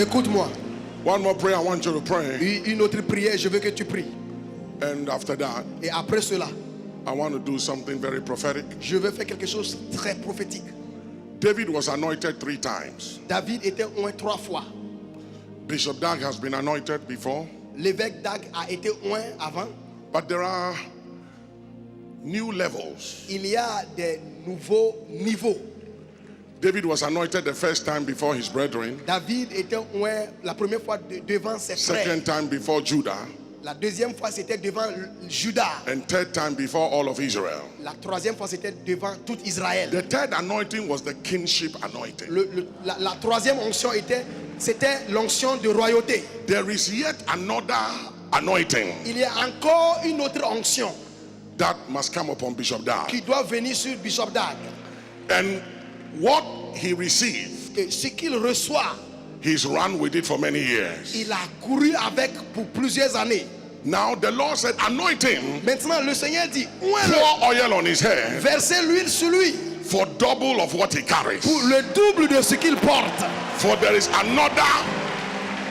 Écoute-moi. One more prayer I want you to pray. Une autre prière, je veux que tu pries. And after that, Et après cela, I want to do something very prophetic. je veux faire quelque chose de très prophétique. David was anointed 3 times. David était oint 3 fois. Bishop Dag has been anointed before. L'évêque Dag a été oint avant. But there are new levels. Il y a des nouveaux niveaux. David was anointed the first time before his brethren. David était oint la première fois devant ses frères. Second time before Judah. La deuxième fois c'était devant Judas. And third time before all of Israel. La troisième fois c'était devant tout Israël. The third anointing was the kingship anointing. La troisième onction c'était l'onction de royauté. There is yet another anointing. Il y a encore une autre onction That must come upon Bishop Dag. qui doit venir sur Bishop Dag. And what he received, Et ce qu'il reçoit, he's run with it for many years. il a couru avec pour plusieurs années. Now the Lord said, anoint him, Maintenant le Seigneur dit, oint-le, pour oil on his head versez l'huile sur lui for double of what he carries. pour le double de ce qu'il porte. For there is another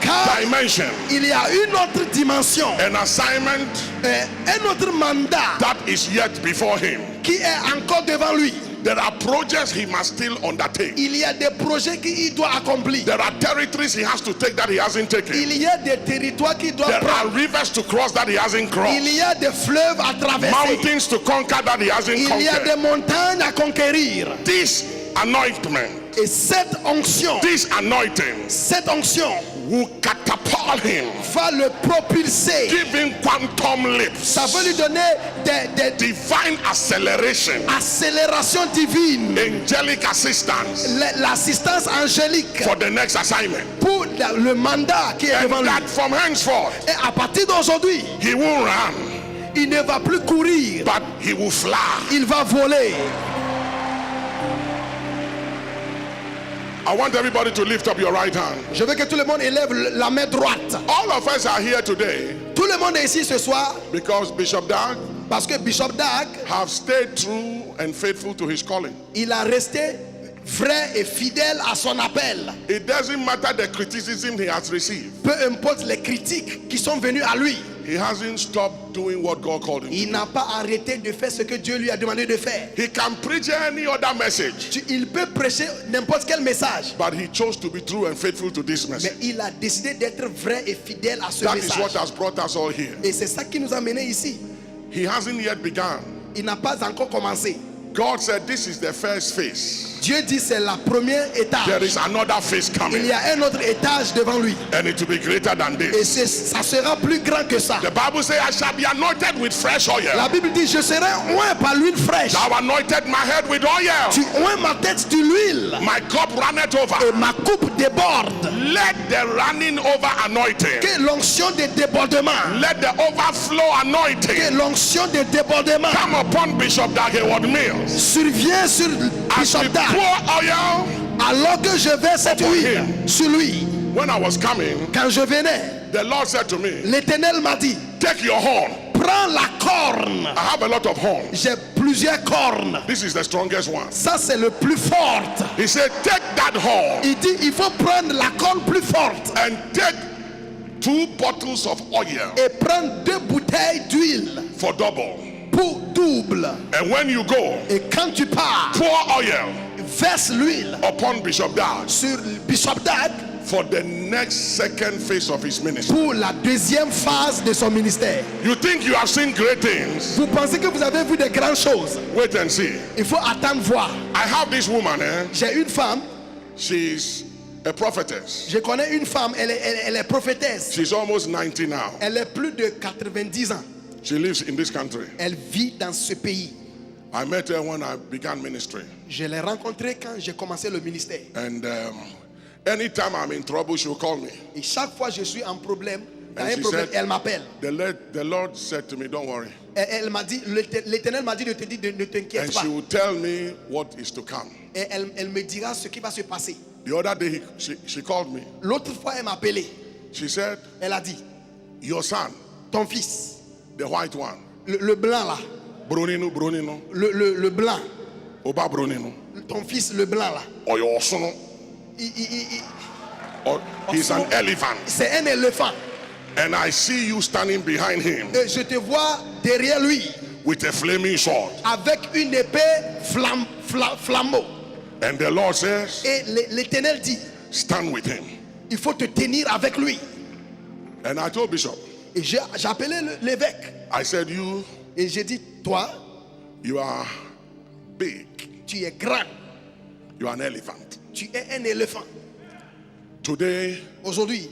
Car dimension, il y a une autre dimension, an assignment un autre mandat that is yet before him. qui est encore devant lui. There are projects he must still undertake. Il y a des projets qu'il doit accomplir. There are territories he has to take that he hasn't taken. Il y a des territoires qu'il doit There are prendre. rivers to cross that he hasn't Il crossed. y a des fleuves à traverser. Mountains to conquer that he hasn't Il y a des conquered. montagnes à conquérir. This anointment, Et cette onction this anointing will catapult him, va le propulser. give him quantum leaps, Ça va lui donner des divine acceleration, accélérations divines, angelic assistance l'assistance angélique for the next assignment. pour le mandat qui est And devant lui. that from henceforth, Et à partir d'aujourd'hui, he won't run, il ne va plus courir, but he will fly. il va voler. I want everybody to lift up your right hand. Je veux que tout le monde élève la main droite. All of us are here today Tout le monde est ici ce soir because Bishop Dag parce que Bishop Dag, have stayed true and faithful to his calling. il a resté vrai et fidèle à son appel. It doesn't matter the criticism he has received. Peu importe les critiques qui sont venues à lui, He hasn't stopped doing what God called him to. il n'a pas arrêté de faire ce que Dieu lui a demandé de faire. He can preach any other message, Il peut prêcher n'importe quel message, but he chose to be true and faithful to this mais message. il a décidé d'être vrai et fidèle à ce That is what message. has brought us all here. Et c'est ça qui nous a menés ici. He hasn't yet begun. Il n'a pas encore commencé. God said this is the first phase. Dieu dit c'est la première There étage. is another phase Il coming, y a un autre étage devant lui. and it will be greater than Et this. ça sera plus grand que ça. The Bible says, I shall be anointed with fresh oil. La Bible dit, je serai oint par l'huile fraîche. Thou anointed my head with oil. Tu oins ma tête de l'huile. My cup runneth over. Et ma coupe déborde. Let the running over anointing, Que l'onction de débordement. let the overflow Que anointing l'onction de débordement come upon Bishop Dag Heward Mills. survient sur As we Bishop Dag. pour oil, Alors que je vais cette Upon huile him. sur lui. when I was coming, Quand je venais, the Lord said to me, l'Éternel m'a dit, take your horn. prends la corne. I have a lot of horns. J'ai plusieurs cornes. This is the strongest one. Ça c'est le plus fort. He said, take that horn Il dit, il faut prendre la corne plus forte. and take 2 bottles of oil Et prendre 2 bouteilles d'huile for double. pour double. And when you go, Et quand tu pars, pour oil verse l'huile upon Bishop Dag sur Bishop Dag for the next second phase of his ministry. pour la deuxième phase de son ministère. You think you have seen great things? Vous pensez que vous avez vu de grandes choses? Wait and see. Il faut attendre voir. I have this woman, J'ai une femme, she's a prophetess. je connais une femme, elle est prophétesse. She's almost 90 now. Elle est plus de 90 ans. She lives in this country. Elle vit dans ce pays. I met her when I began ministry. Je l'ai rencontrée quand j'ai commencé le ministère. And anytime I'm in trouble, she'll call me. Et chaque fois que je suis en problème, dans And un she problème, said- elle m'appelle. The Lord said to me, don't worry. Elle m'a dit, l'Éternel m'a dit de te dire, ne t'inquiète And pas. she will tell me what is to come. Et elle me dira ce qui va se passer. The other day, she called me. L'autre fois, elle m'a appelé. She said, Elle a dit, your son, ton fils, the white one, le blanc là, Brunino, le blanc, Oba Brunino, ton fils le blanc là, or your son, il- Or he's an elephant. C'est un éléphant. And I see you standing behind him Et je te vois derrière lui with a flaming sword. avec une épée flambeau. And the Lord says, Et l'Éternel dit, stand with him. il faut te tenir avec lui. And I told Bishop, Et j'ai appelé l'évêque. I said, Et j'ai dit, toi, you are big. tu es grand. You are an elephant. Tu es un éléphant. Today, Aujourd'hui,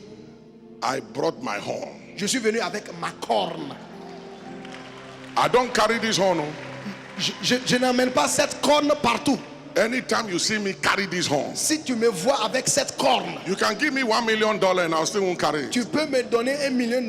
I brought my horn. je suis venu avec ma corne. I don't carry this horn. Je n'emmène pas cette corne partout. Anytime you see me carry this horn, Si tu me vois avec cette corne, you can give me $1 million and I still won't carry it. tu peux me donner $1 million,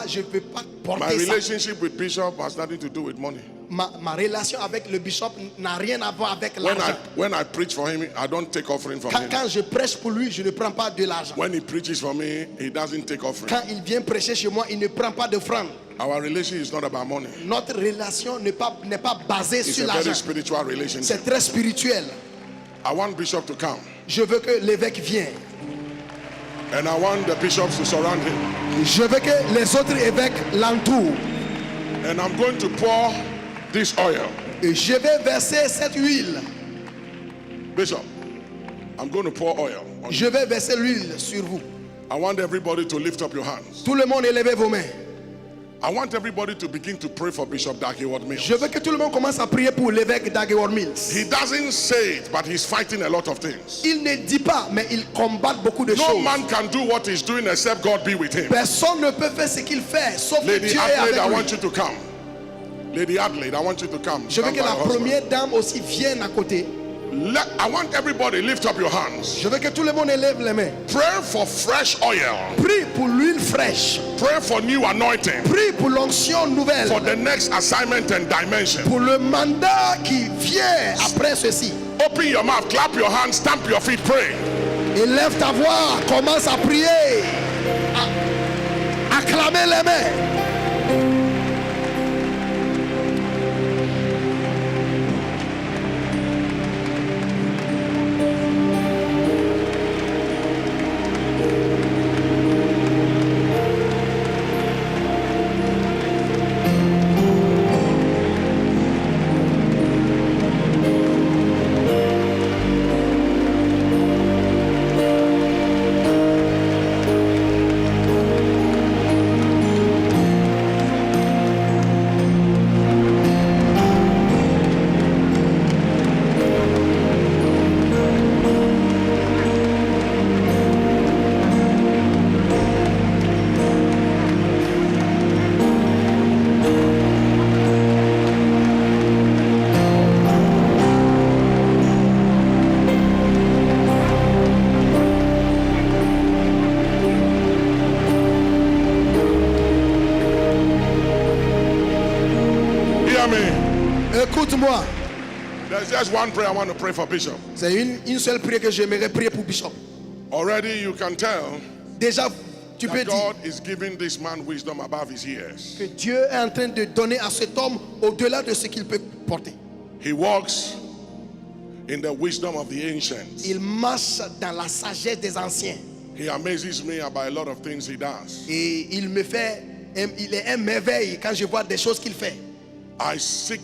je ne peux pas My porter ça. relationship with Bishop has nothing to do with money. Ma relation avec le bishop n'a rien à voir avec l'argent. When I preach for him, I don't take offering from him. Quand je prêche pour lui, je ne prends pas de l'argent. When he preaches for me, he doesn't take offering. Quand il vient prêcher chez moi, il ne prend pas d'offrande. Our relation is not about money. Notre relation n'est pas basée It's sur a very l'argent. spiritual relationship. C'est très spirituel. I want Bishop to come. Je veux que l'évêque vienne. And I want the bishops to surround him. Je veux que les autres évêques l'entourent. And I'm going to pour this oil. Et je vais verser cette huile. Bishop, I'm going to pour oil on you. Je vais verser l'huile sur vous. I want everybody to lift up your hands. Tout le monde élevez vos mains. I want everybody to begin to pray for Bishop Dag Heward-Mills. Je veux que tout le monde commence à prier pour l'évêque Dag Heward-Mills. He doesn't say it, but he's fighting a lot of things. Il ne dit pas, mais il combat beaucoup de No choses. man can do what he's doing except God be with him. Personne ne peut faire ce qu'il fait, sauf que Lady Dieu est Adelaide, I avec want lui. you to come. Lady Adelaide, I want you to come. Je veux Stand que by la your husband. première dame aussi vienne à côté. I want everybody lift up your hands. Je veux que tout le monde élève les mains. Pray for fresh oil. Prie pour l'huile fraîche. Pray for new anointing. Prie pour l'onction nouvelle. For the next assignment and dimension. Pour le mandat qui vient après ceci. Open your mouth, clap your hands, stamp your feet, pray. Élève ta voix, commence à prier. Acclamer les mains. Écoute-moi. There's just one prayer I want to pray for Bishop. C'est une seule prière que j'aimerais prier pour Bishop. Already you can tell Déjà, tu peux that dire God is giving this man wisdom above his years. que Dieu est en train de donner à cet homme au-delà de ce qu'il peut porter. He walks in the wisdom of the ancients. Il marche dans la sagesse des anciens. He amazes me about a lot of things he does. Et il est un merveille quand je vois des choses qu'il fait. I seek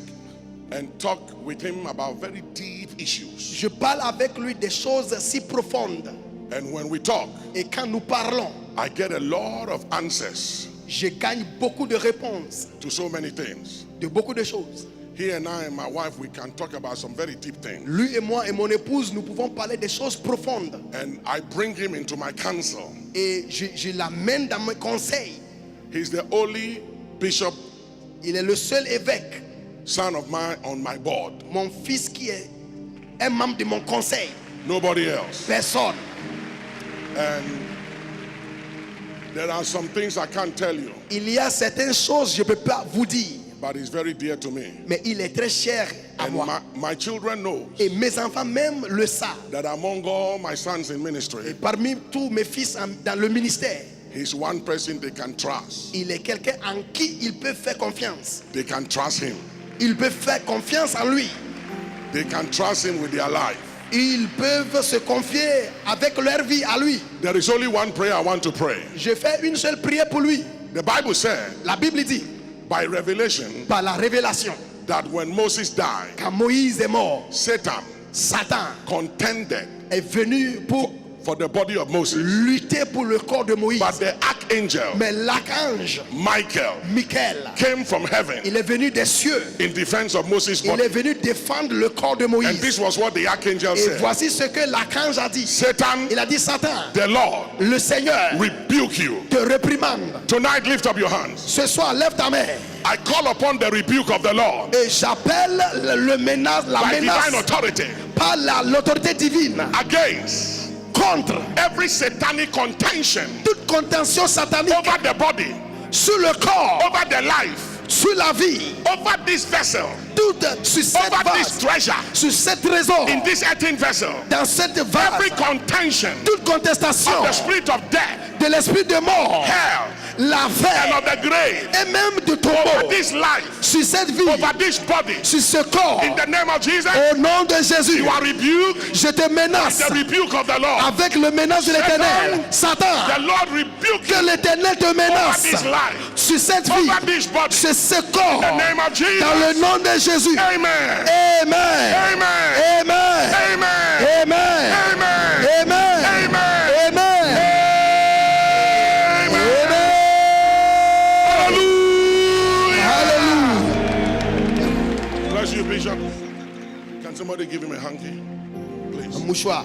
and talk with him about very deep issues. Je parle avec lui des choses si profondes. And when we talk, Et quand nous parlons, I get a lot of answers je gagne beaucoup de réponses to so many things. de beaucoup de choses. He and I and my wife, we can talk about some very deep things. Lui et moi et mon épouse, nous pouvons parler des choses profondes. And I bring him into my counsel. Et je l'amène dans mes conseils. He's the only bishop, Il est le seul évêque, son of mine, on my board. mon fils qui est un membre de mon conseil. Nobody else. Personne. And there are some things I can't tell you, Il y a certaines choses je ne peux pas vous dire, but it's very dear to me. mais il est très cher à And moi. my children know Et mes enfants même le savent. that among all my sons in Et ministry, parmi tous mes fils dans le ministère, he's one person they can trust. il est quelqu'un en qui ils peuvent faire confiance. They can trust him. Ils peuvent faire confiance en lui. They can trust him with their life. Ils peuvent se confier avec leur vie à lui. There is only one prayer I want to pray. Je fais une seule prière pour lui. The Bible said, La Bible dit, by revelation, par la révélation, that when Moses died, quand Moïse est mort, Satan Satan contended est venu pour for the body of Moses. lutter pour le corps de Moïse. But the archangel, Mais l'archange Michael, Michael, came from heaven il est venu des cieux. in defense of Moses' Il body. est venu défendre le corps de And Moïse. this was what the archangel Et said. voici ce que l'archange a dit. Satan, Il a dit, Satan, the Lord, le Seigneur rebuke you. te réprimande. Tonight, lift up your hands. Ce soir, lève ta main. I call upon the rebuke of the Lord Et j'appelle la by menace divine authority par l'autorité divine against contre every satanic contention toute contention satanique over the body, sur le corps, over the life, sur la vie, over this vessel, toute sur cette over this vase, treasure, sur cette trésor, in this earthen vessel. dans cette Every vase, contention toute contestation of the spirit of death, de l'esprit de mort, hell, and l'enfer of the grave et même de over tombeau this life, sur cette vie, over this body, sur ce corps. in the name of Jesus, Au nom de Jésus, you are rebuked. je te menace The rebuke of the Lord. avec le menace de l'Éternel. Satan, The Lord rebuke que you l'Éternel te over menace this life, sur cette vie, over this body, sur ce corps, in the name of Jesus. dans le nom de Jésus. Amen. Amen. Amen. Amen. Amen. Amen. Amen. Amen. Amen. Amen. Hallelujah. Bless you, Bishop. Can somebody give him a hanky, please? Un mouchoir.